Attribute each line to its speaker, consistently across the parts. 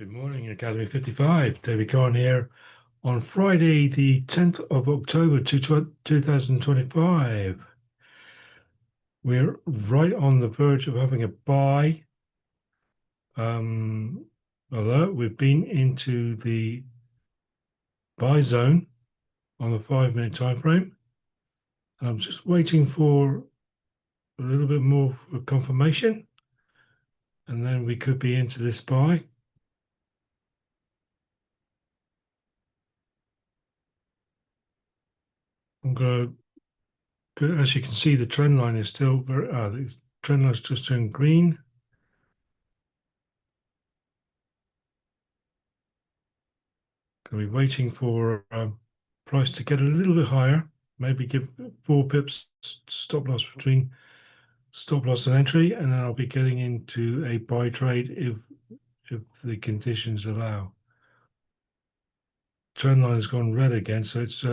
Speaker 1: Good morning, Academy 55. David Cohen here on Friday, the 10th of October, 2025. We're right on the verge of having a buy alert. We've been into the buy zone on the 5-minute time frame. I'm just waiting for a little bit more for confirmation, and then we could be into this buy. I'm going to, as you can see, the trend line is still very, the trend line is just turned green. Going to be waiting for price to get a little bit higher, maybe give 4 pips stop loss between stop loss and entry, and then I'll be getting into a buy trade if the conditions allow. Trend line has gone red again, so it's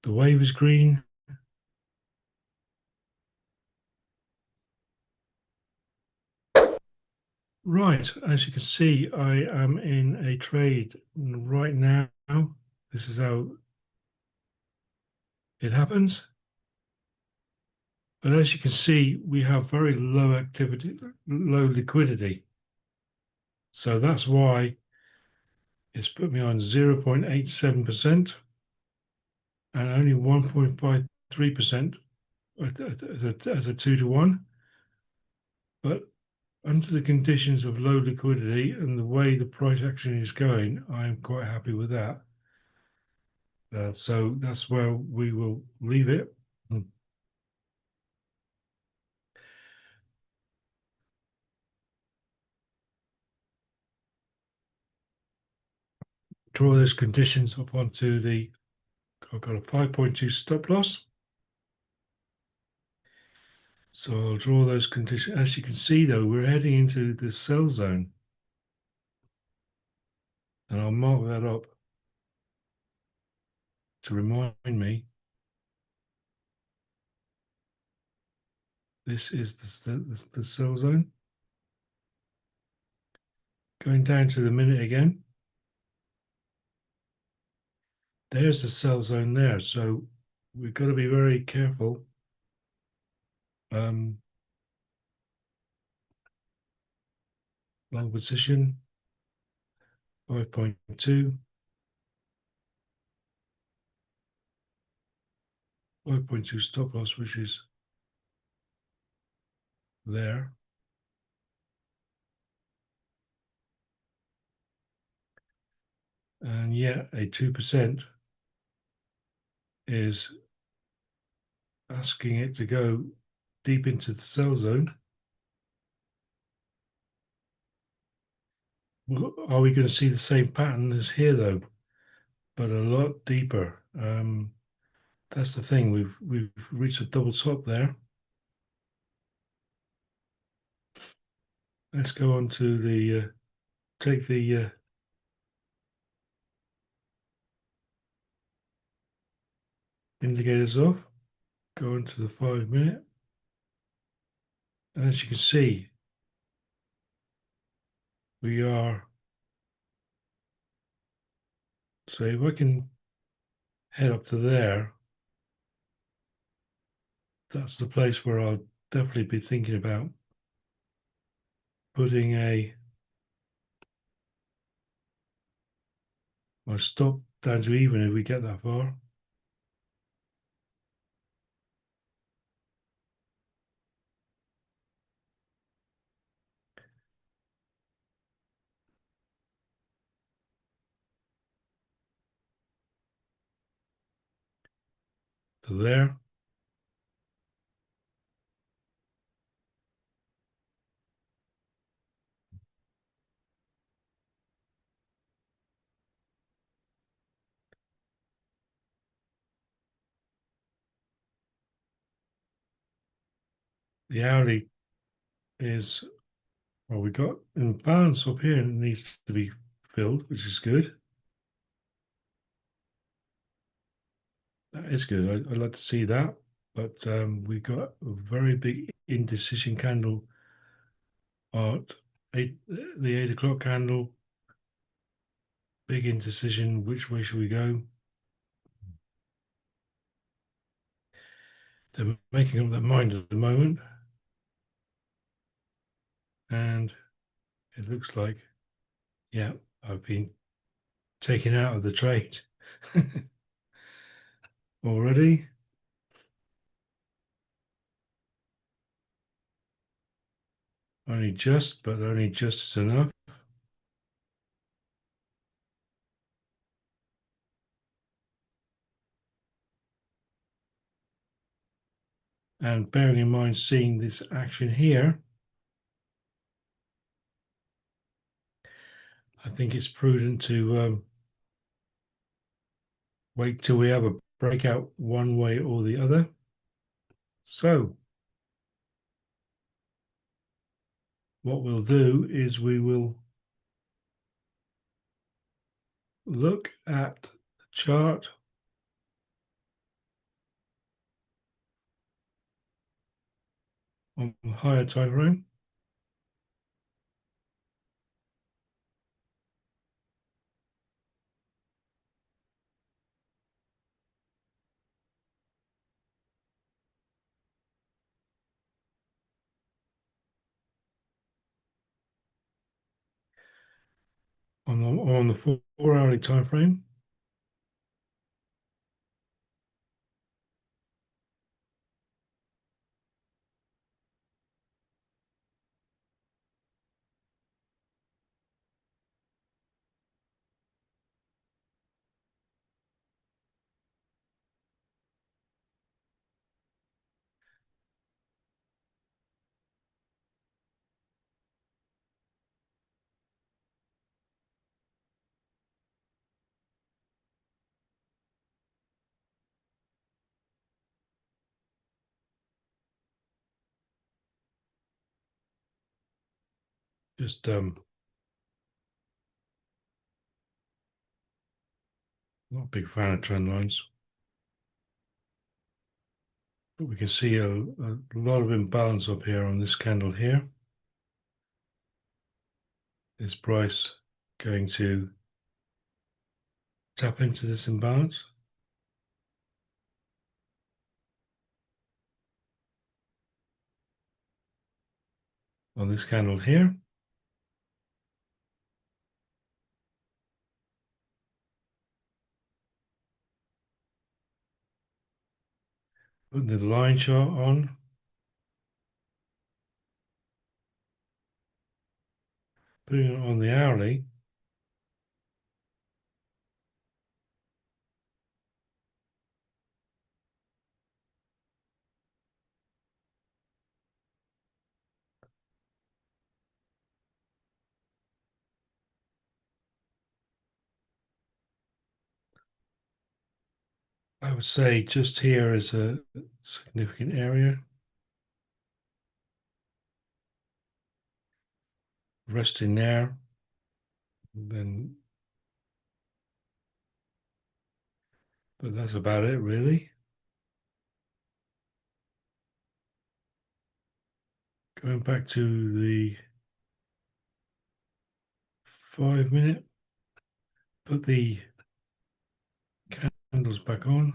Speaker 1: the wave is green. Right, as you can see, I am in a trade right now. This is how it happens. But as you can see, we have very low activity, low liquidity. So that's why it's put me on 0.87% and only 1.53% as a 2-to-1. But under the conditions of low liquidity and the way the price action is going, I'm quite happy with that. So that's where we will leave it. Draw those conditions up onto the, I've got a 5.2 stop loss. So I'll draw those conditions. As you can see, though, we're heading into the sell zone. And I'll mark that up to remind me. This is the sell zone. Going down to the minute again. There's the sell zone there. So we've got to be very careful. Long position, 5.2. 5.2 stop loss, which is there. And yeah, a 2% is asking it to go deep into the sell zone. Are we going to see the same pattern as here, though, but a lot deeper? That's the thing. We've reached a double top there. Let's go on to the take the indicators off. Go into the 5-minute, and as you can see, we are. So if I can head up to there, that's the place where I'll definitely be thinking about putting my stop down to even if we get that far. To there. The hourly is, well, we got in balance up here and it needs to be filled, which is good. That is good. I'd like to see that, but we've got a very big indecision candle art the 8 o'clock candle, big indecision. Which way should we go? They're making up their mind at the moment, and it looks like, yeah, I've been taken out of the trade already. Only just, but only just is enough. And bearing in mind seeing this action here, I think it's prudent to wait till we have a breakout one way or the other. So what we'll do is we will look at the chart on the higher time frame. On the 4 hourly time frame. Just not a big fan of trend lines, but we can see a lot of imbalance up here on this candle here. Is price going to tap into this imbalance? On this candle here. Put the line chart on. Putting it on the hourly. I would say just here is a significant area. Resting there. Then, but that's about it really. Going back to the 5 minute, put the candles back on.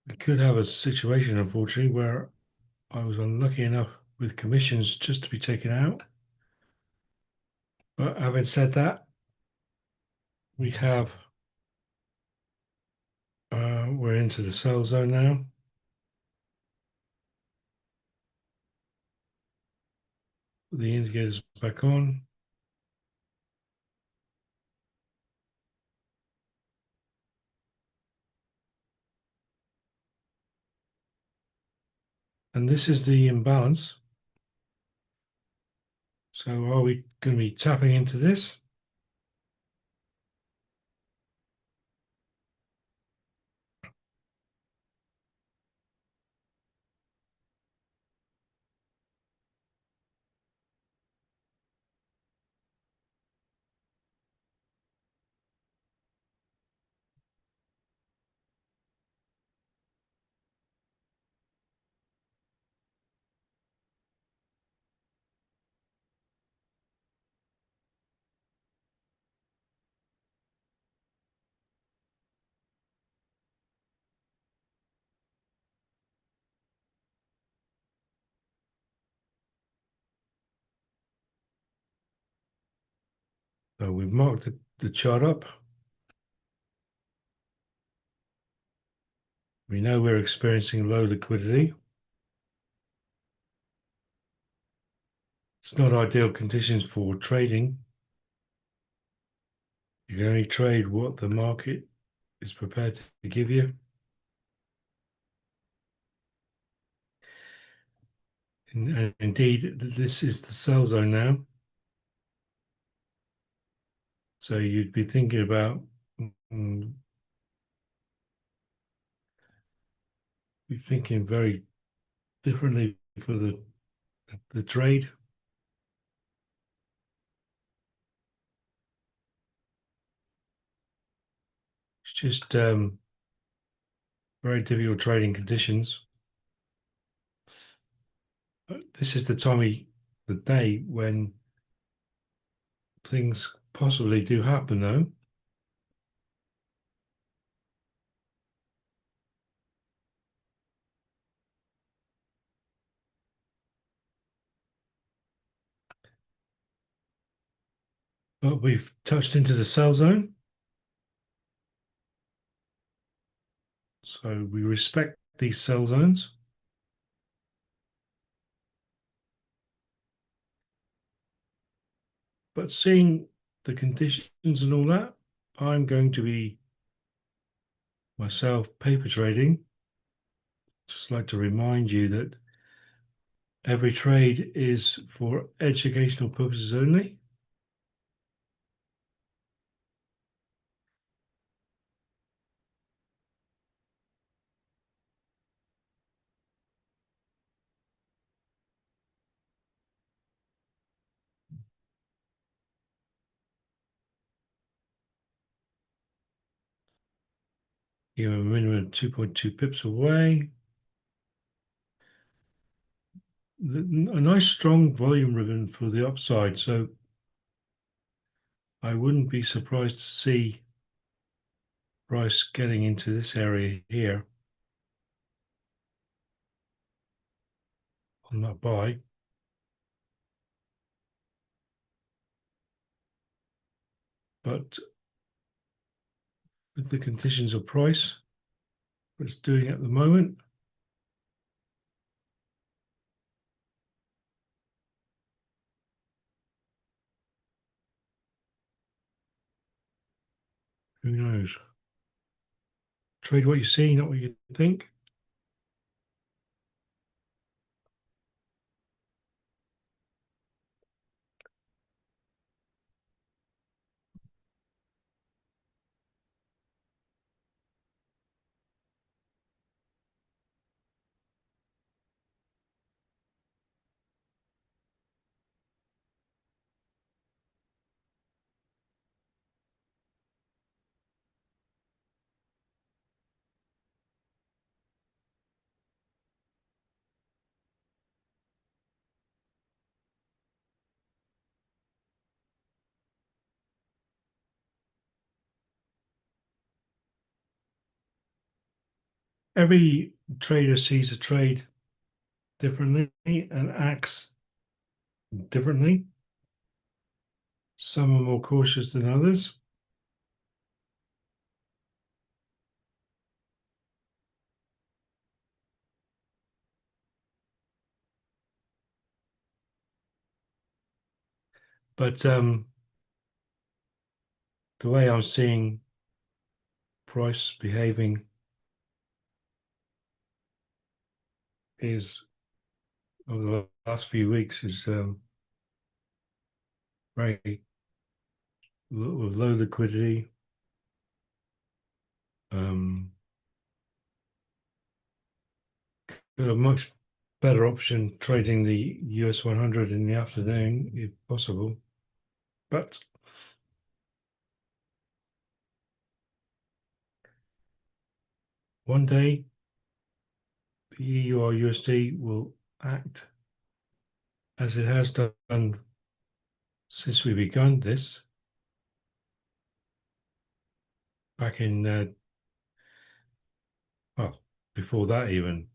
Speaker 1: We could have a situation, unfortunately, where I was unlucky enough with commissions just to be taken out. But having said that, we have we're into the sell zone now. The indicators back on. And this is the imbalance. So are we going to be tapping into this? we've marked the chart up. We know we're experiencing low liquidity. It's not ideal conditions for trading. You can only trade what the market is prepared to give you. And indeed, this is the sell zone now. So you'd be thinking about be thinking very differently for the trade. It's just very difficult trading conditions. This is the time of the day when things possibly do happen, though. But we've touched into the sell zone. So we respect these sell zones. But seeing the conditions and all that, I'm going to be myself paper trading. Just like to remind you that every trade is for educational purposes only. You're a minimum of 2.2 pips away. A nice strong volume ribbon for the upside. So I wouldn't be surprised to see price getting into this area here on that buy. But with the conditions of price, what it's doing at the moment, who knows? Trade what you see, not what you think. Every trader sees a trade differently and acts differently. Some are more cautious than others. But the way I'm seeing price behaving is over the last few weeks is very with low liquidity. Got a much better option trading the US 100 in the afternoon if possible. But one day the EUR USD will act as it has done since we begun this back in well, before that even.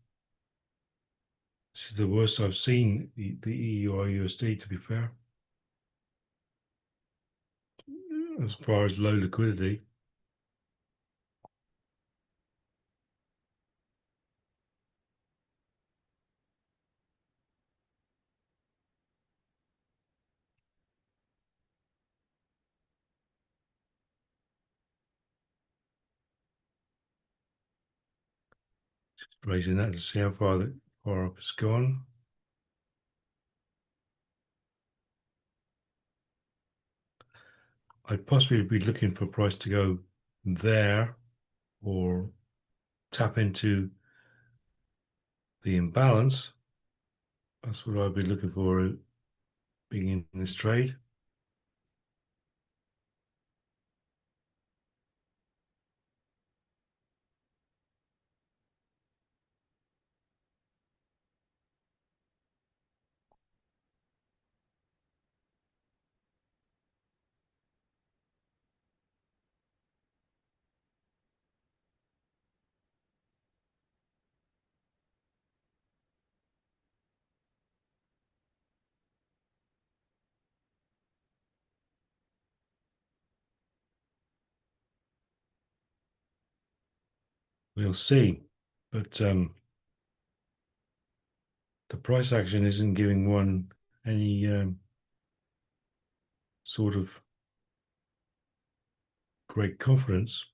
Speaker 1: This is the worst I've seen the EUR USD, to be fair. as far as low liquidity. Raising that to see how far up it's gone. I'd possibly be looking for price to go there or tap into the imbalance. That's what I'd be looking for being in this trade. We'll see. But the price action isn't giving one any sort of great confidence.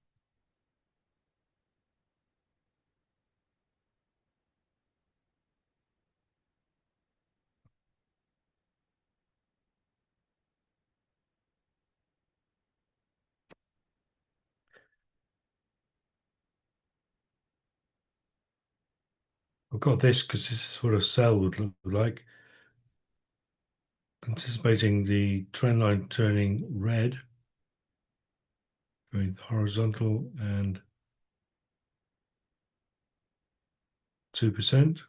Speaker 1: I've got this because this is what a sell would look like. Anticipating the trend line turning red, going horizontal and 2%.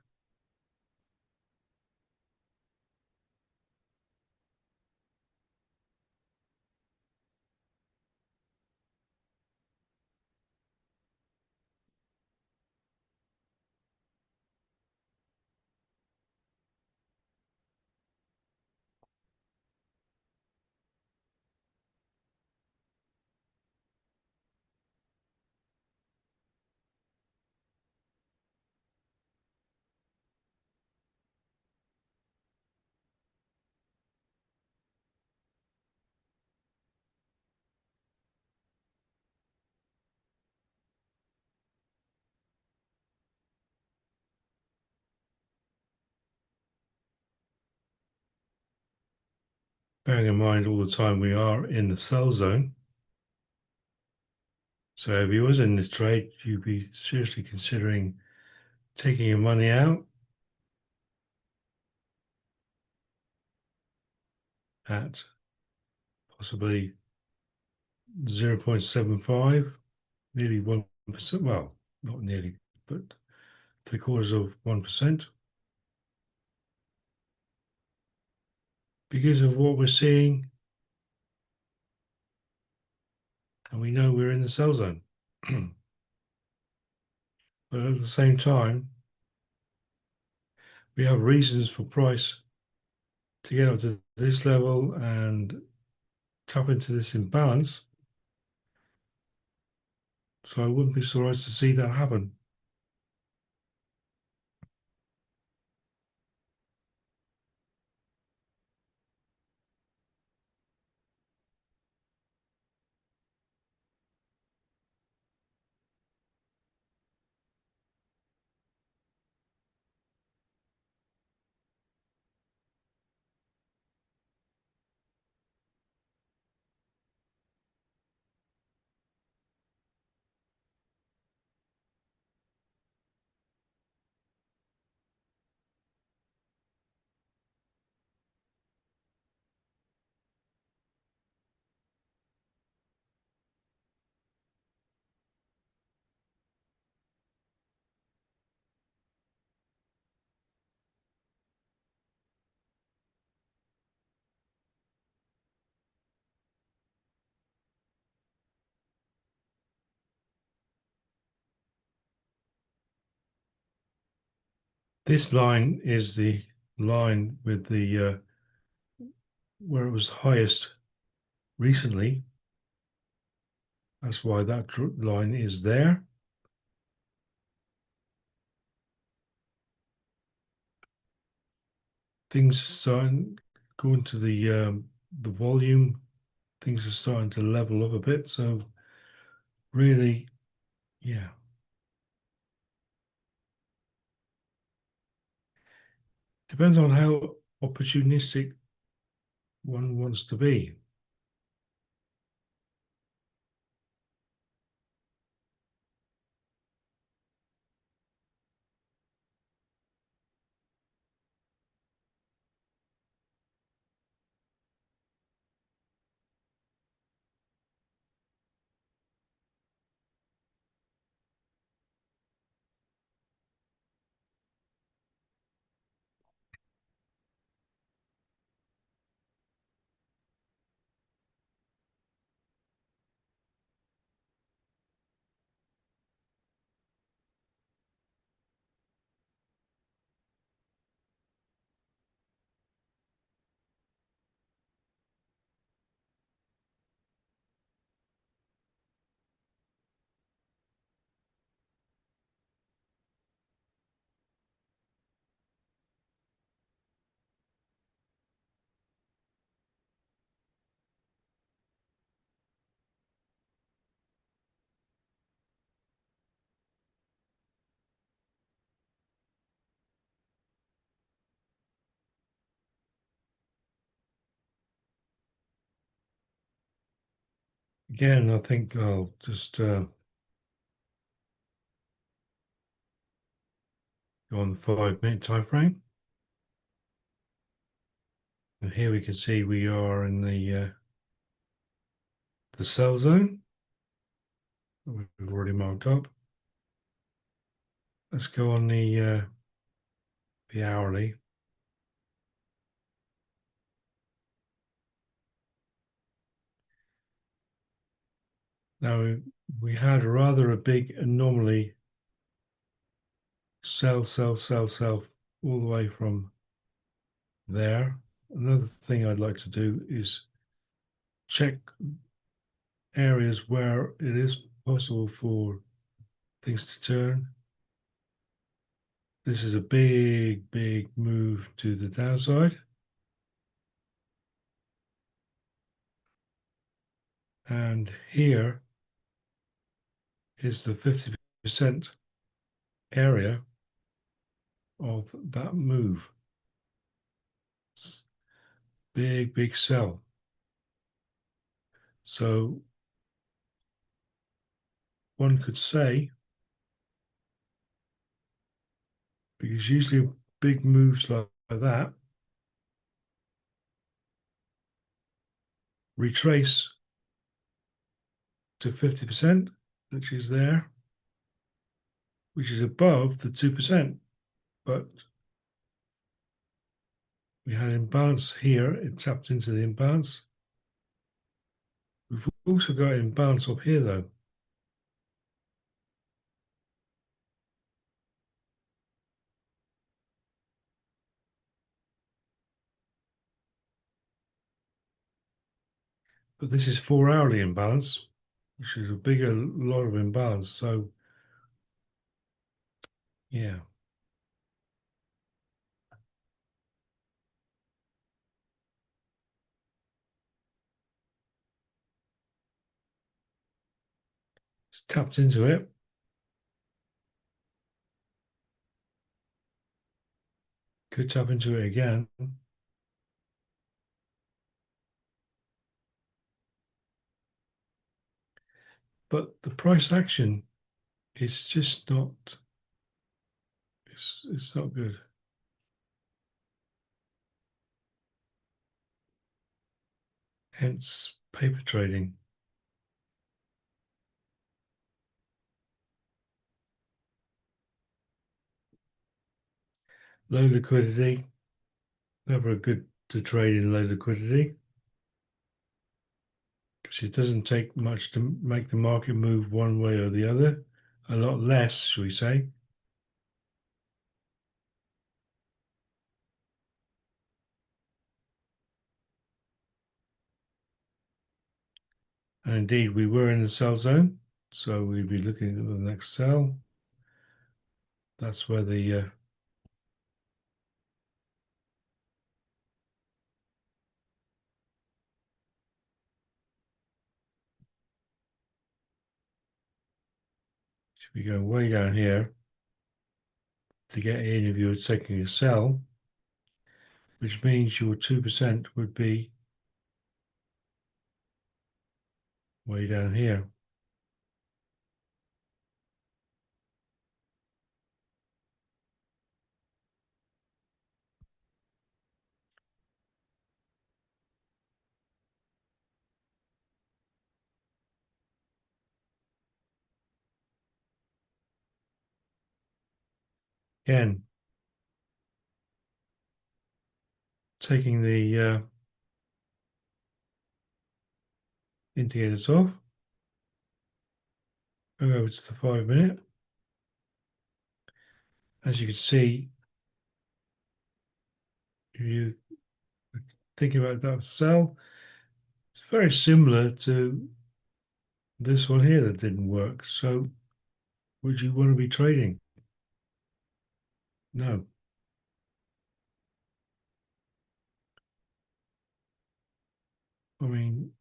Speaker 1: Bearing in mind all the time we are in the sell zone. So if you was in this trade, you'd be seriously considering taking your money out at possibly 0.75, nearly 1%. Well, not nearly, but 0.75%. Because of what we're seeing, and we know we're in the sell zone. But at the same time, we have reasons for price to get up to this level and tap into this imbalance. So I wouldn't be surprised to see that happen. This line is the line with the where it was highest recently, That's why that line is there. Things are starting going to the volume. Things are starting to level up a bit. So really, yeah, depends on how opportunistic one wants to be. Again, I think I'll just go on the 5 minute time frame. And here we can see we are in the sell zone. We've already marked up. Let's go on the hourly. Now we had rather a big anomaly. Sell, sell, sell, sell all the way from there. Another thing I'd like to do is check areas where it is possible for things to turn. This is a big, big move to the downside. And here is the 50% area of that move. Big, big sell. So one could say, because usually big moves like that retrace to 50%, which is there, which is above the 2%. But we had imbalance here, it tapped into the imbalance. We've also got imbalance up here though. But this is 4 hourly imbalance, which is a bigger lot of imbalance. So yeah. It's tapped into it. Could tap into it again. But the price action is just not, it's not good. Hence paper trading. Low liquidity, never good to trade in low liquidity because it doesn't take much to make the market move one way or the other. A lot less, shall we say. And indeed, we were in the sell zone. So we'd be looking at the next sell. That's where the should be going way down here to get in if you were taking a sell, which means your 2% would be way down here. Again, taking the indicators off, go over to the 5 minute. As you can see, if you think about that sell, it's very similar to this one here that didn't work. So would you want to be trading? No. I mean,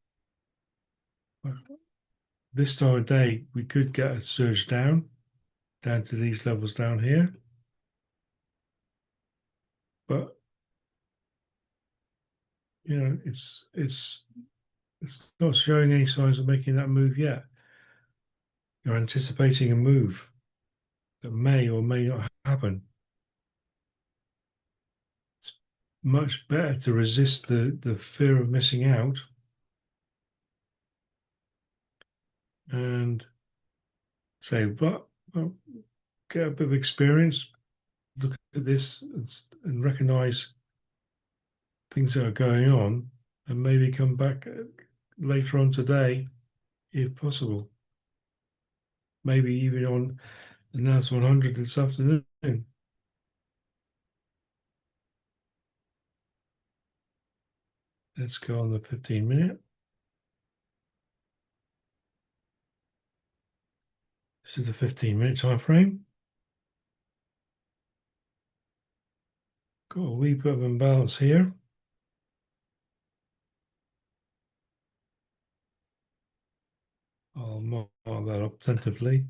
Speaker 1: this time of day, we could get a surge down to these levels down here. But you know, it's not showing any signs of making that move yet. You're anticipating a move that may or may not happen. It's much better to resist the fear of missing out and say, well, get a bit of experience, look at this and recognize things that are going on, and maybe come back later on today if possible. Maybe even on the NAS 100 this afternoon. Let's go on the 15 minute. This is the 15 minute time frame. Got a wee bit of imbalance here. I'll mark that up tentatively.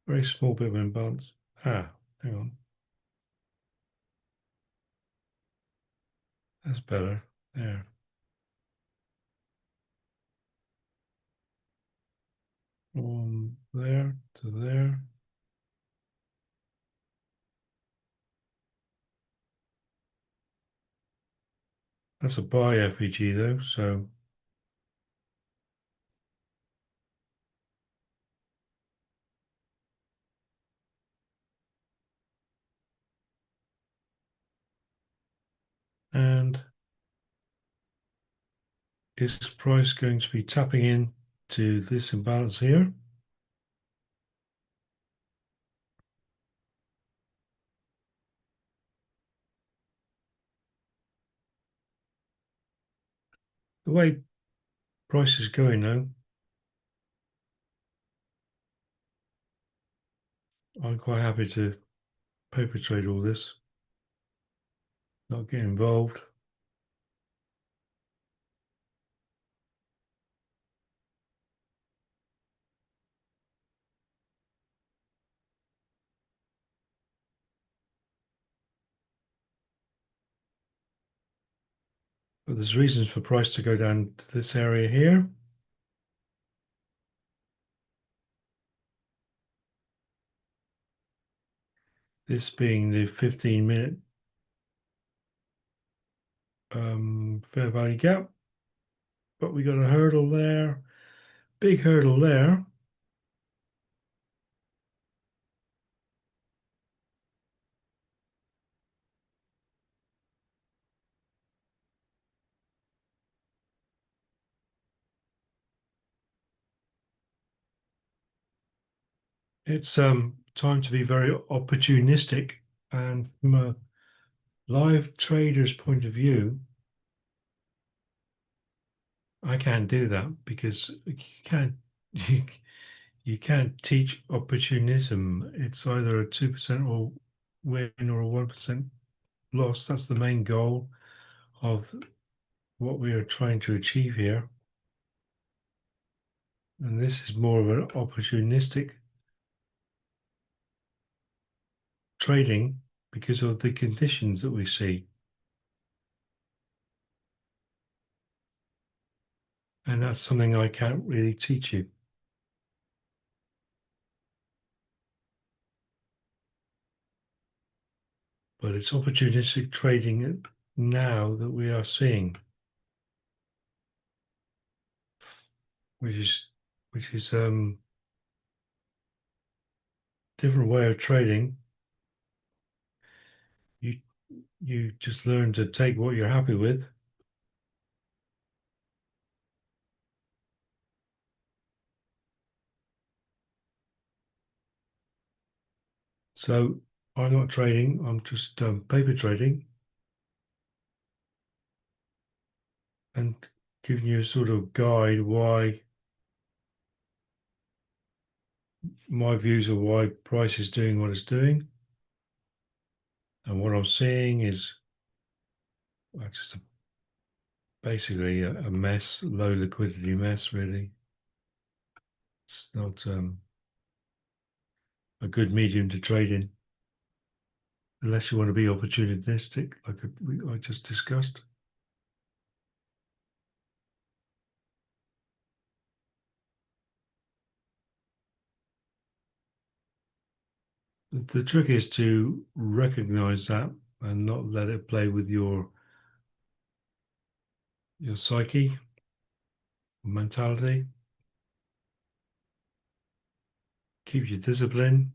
Speaker 1: Very small bit of imbalance. Hang on. That's better. There. From there to there. That's a buy FEG though, so and is price going to be tapping in to this imbalance here? The way price is going now, I'm quite happy to paper trade all this, not get involved. But there's reasons for price to go down to this area here. This being the 15 minute fair value gap. But we got a hurdle there, big hurdle there. It's time to be very opportunistic, and from a live trader's point of view, I can't do that because can't you, you can't teach opportunism. It's either a 2% or win or a 1% loss. That's the main goal of what we are trying to achieve here. And this is more of an opportunistic trading because of the conditions that we see. And that's something I can't really teach you. But it's opportunistic trading now that we are seeing, which is different way of trading. You just learn to take what you're happy with. So I'm not trading, I'm just paper trading and giving you a sort of guide why my views of why price is doing what it's doing. And what I'm seeing is just basically a mess, low liquidity mess, really. It's not a good medium to trade in unless you want to be opportunistic, like I just discussed. The trick is to recognize that and not let it play with your psyche, mentality. Keep your discipline.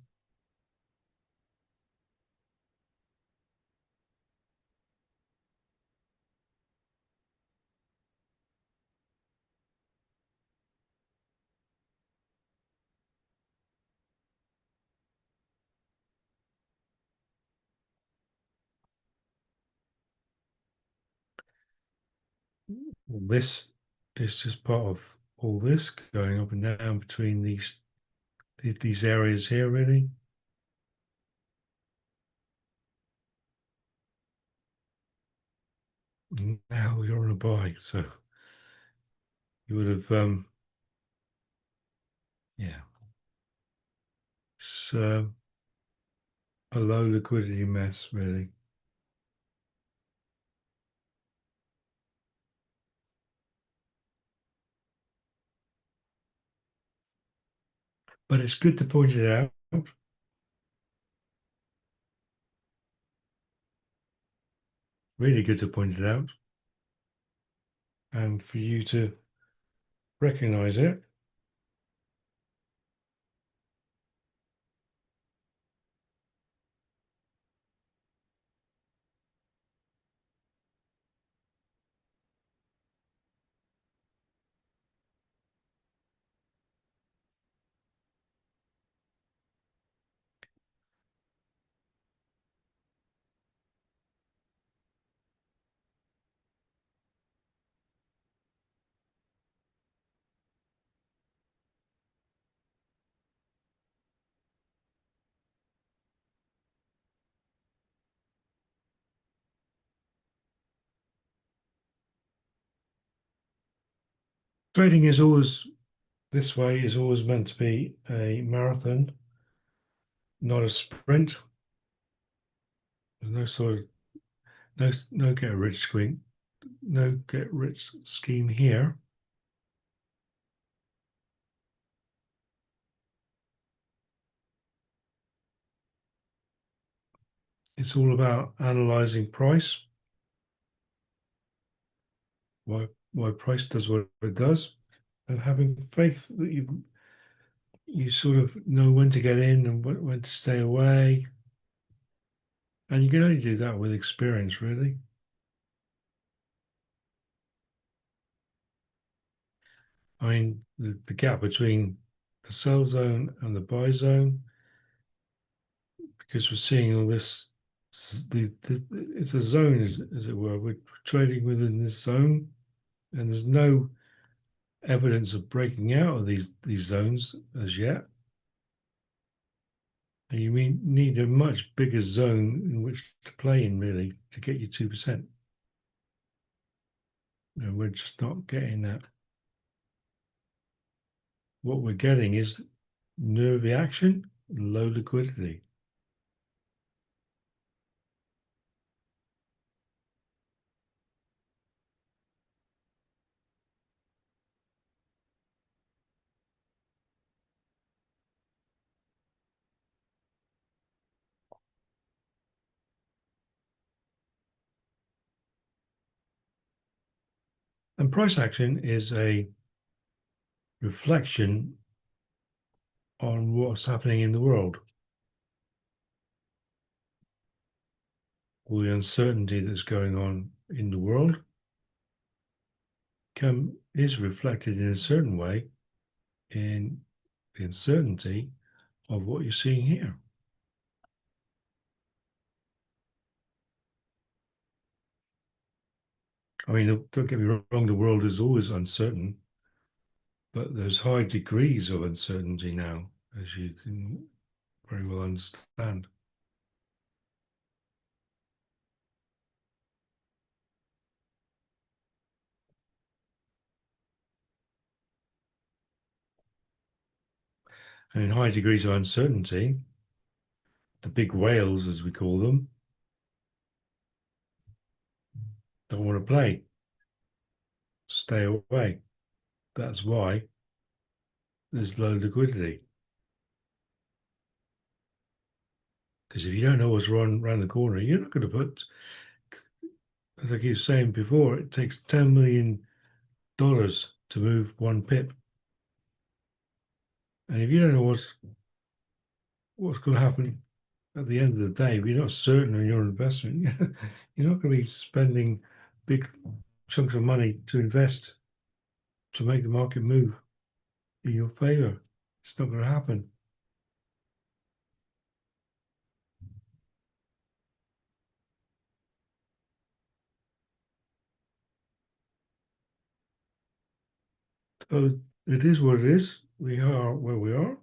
Speaker 1: This is just part of all this going up and down between these areas here, really. Now you're on a buy, so you would have, yeah. It's a low liquidity mess, really. But it's good to point it out. Really good to point it out, and for you to recognize it. Trading is always this way is always meant to be a marathon, not a sprint. There's no sort of no get rich scheme here. It's all about analyzing price, why price does what it does, and having faith that you sort of know when to get in and when to stay away. And you can only do that with experience, really. I mean, the gap between the sell zone and the buy zone, because we're seeing all this. It's a zone, as it were. We're trading within this zone, and there's no evidence of breaking out of these zones as yet. And you need a much bigger zone in which to play in, really, to get you 2%. And we're just not getting that. What we're getting is nervy action, low liquidity. And price action is a reflection on what's happening in the world. All the uncertainty that's going on in the world is reflected in a certain way in the uncertainty of what you're seeing here. I mean, don't get me wrong, the world is always uncertain, but there's high degrees of uncertainty now, as you can very well understand. And in high degrees of uncertainty, the big whales, as we call them, don't want to play. Stay away. That's why there's low liquidity. Because if you don't know what's around the corner, you're not going to put, as I keep saying before, it takes $10 million to move 1 pip. And if you don't know what's going to happen at the end of the day, if you're not certain on your investment, you're not going to be spending big chunks of money to invest to make the market move in your favor. It's not going to happen. So it is what it is. We are where we are.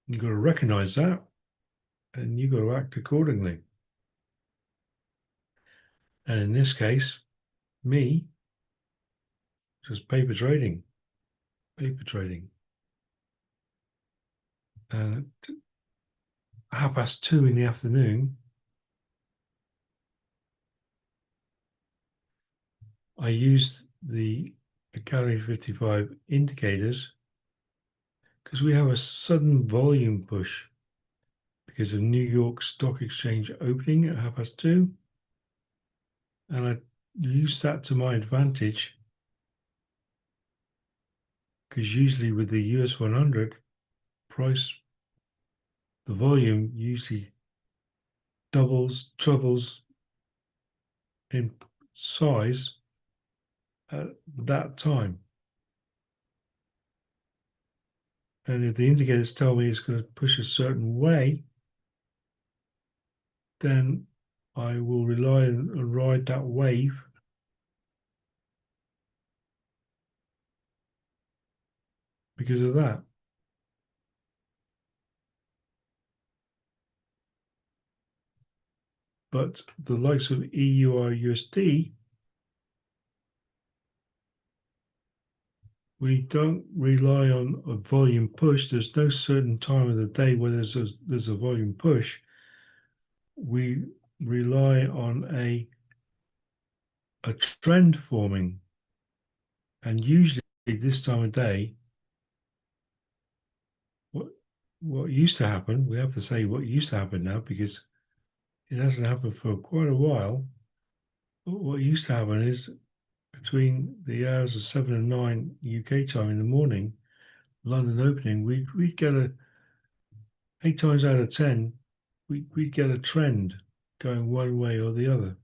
Speaker 1: You've got to recognize that, and you've got to act accordingly. And in this case, me, just paper trading. And at 2:30 in the afternoon, I used the Academy 55 indicators because we have a sudden volume push because of New York Stock Exchange opening at 2:30. And I used that to my advantage because usually with the US 100 price, the volume usually doubles, trebles in size at that time. And if the indicators tell me it's going to push a certain way, then I will rely and ride that wave because of that. But the likes of EUR USD, we don't rely on a volume push. There's no certain time of the day where there's a volume push. We rely on a trend forming. And usually this time of day, what used to happen, we have to say what used to happen now because it hasn't happened for quite a while. What used to happen is between the hours of 7 and 9 UK time in the morning, London opening, we'd get 8 times out of 10, we'd get a trend going one way or the other.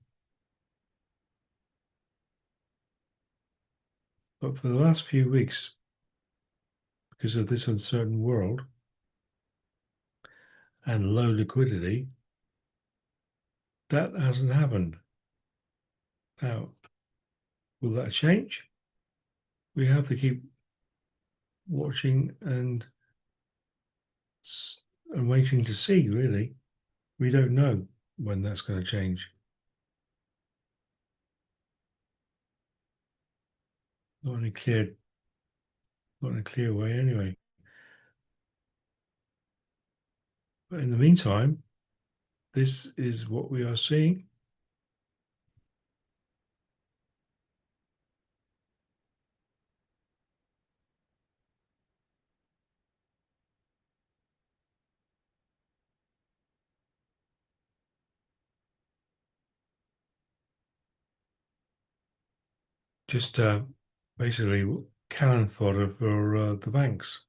Speaker 1: But for the last few weeks, because of this uncertain world and low liquidity, that hasn't happened. Now, will that change? We have to keep watching and waiting to see, really. We don't know when that's going to change. Not in a clear, not in a clear way anyway. But in the meantime, this is what we are seeing. Just basically cannon fodder for the banks.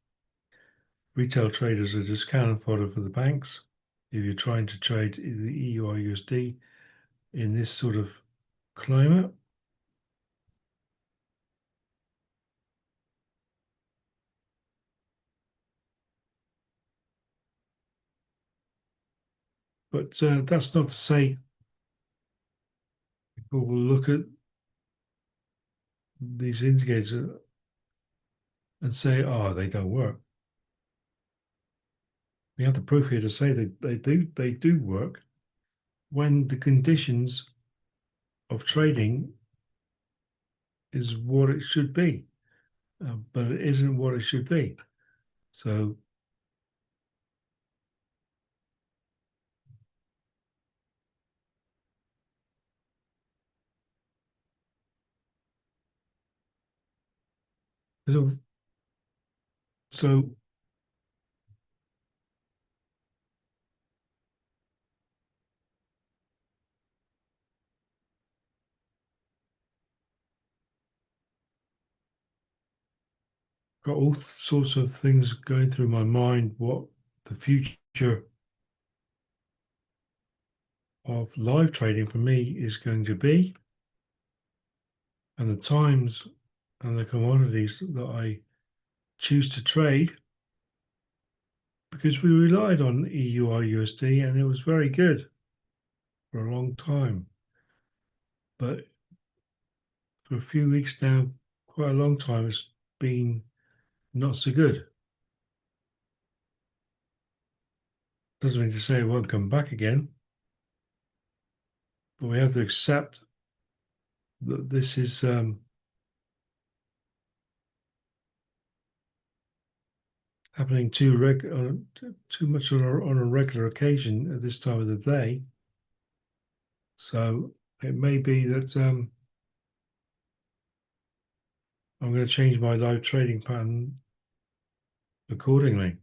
Speaker 1: Retail traders are just cannon fodder for the banks. If you're trying to trade the EUR USD in this sort of climate, but that's not to say people will look at these indicators and say, "Oh, they don't work." We have the proof here to say that they do work when the conditions of trading is what it should be, but it isn't what it should be. So so got all sorts of things going through my mind. What the future of live trading for me is going to be, and the times and the commodities that I choose to trade, because we relied on EUR USD and it was very good for a long time. But for a few weeks now, quite a long time, it's been not so good. Doesn't mean to say it won't come back again, but we have to accept that this is happening too much on a regular occasion at this time of the day. So it may be that I'm going to change my live trading pattern accordingly.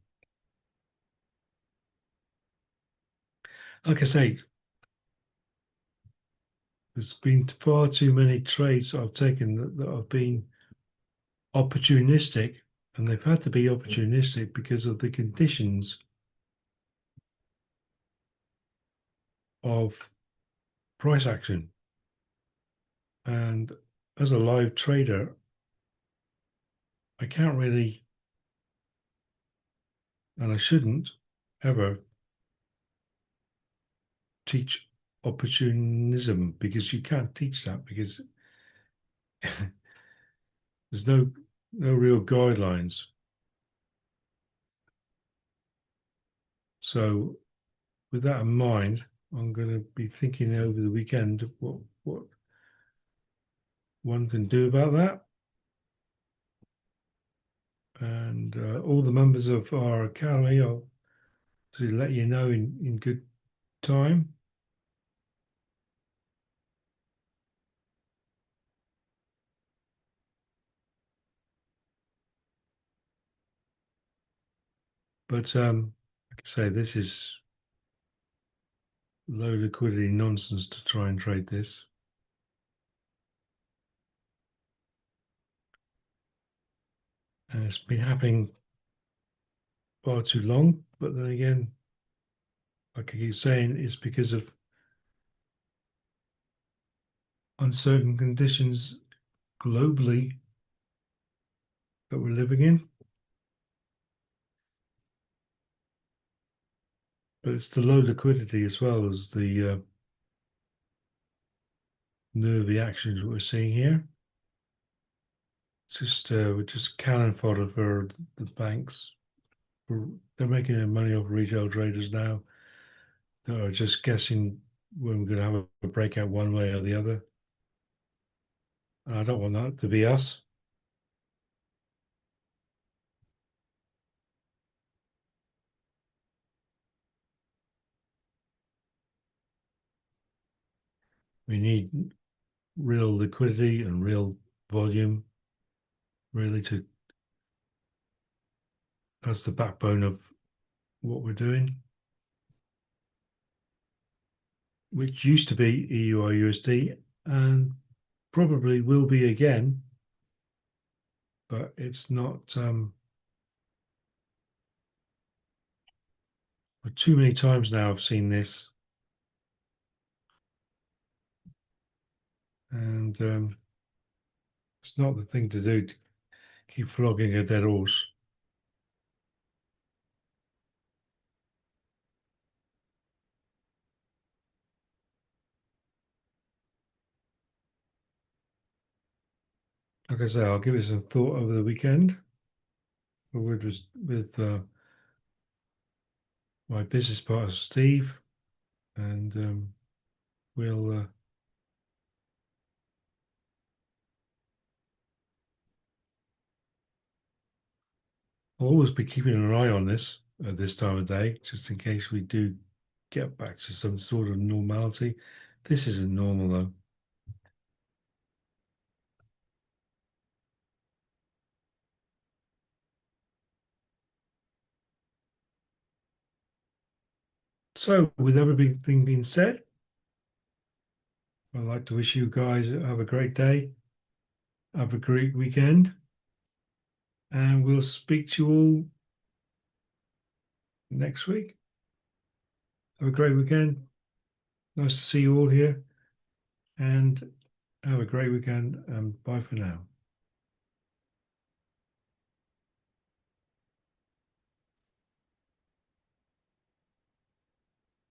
Speaker 1: Like I say, there's been far too many trades I've taken that have been opportunistic, and they've had to be opportunistic because of the conditions of price action. And as a live trader, I can't really, and I shouldn't ever teach opportunism, because you can't teach that, because there's no real guidelines. So with that in mind, I'm going to be thinking over the weekend what one can do about that. And all the members of our academy, I'll to let you know in good time. But like I say, this is low liquidity nonsense to try and trade this. And it's been happening far too long. But then again, like I keep saying, it's because of uncertain conditions globally that we're living in. but it's the low liquidity as well as the nervy actions we're seeing here. It's just we're just cannon fodder for the banks. They're making their money off retail traders now that are just guessing when we're going to have a breakout one way or the other. And I don't want that to be us. We need real liquidity and real volume, really, to as the backbone of what we're doing, which used to be EUR USD and probably will be again, but it's not for too many times now I've seen this. And it's not the thing to do to keep flogging a dead horse. Like I say, I'll give it some thought over the weekend. With my business partner Steve, and we'll I'll always be keeping an eye on this at this time of day, just in case we do get back to some sort of normality. This isn't normal though. So, with everything being said, I'd like to wish you guys have a great day, have a great weekend, and we'll speak to you all next week. Have a great weekend. Nice to see you all here, and have a great weekend, and bye for now.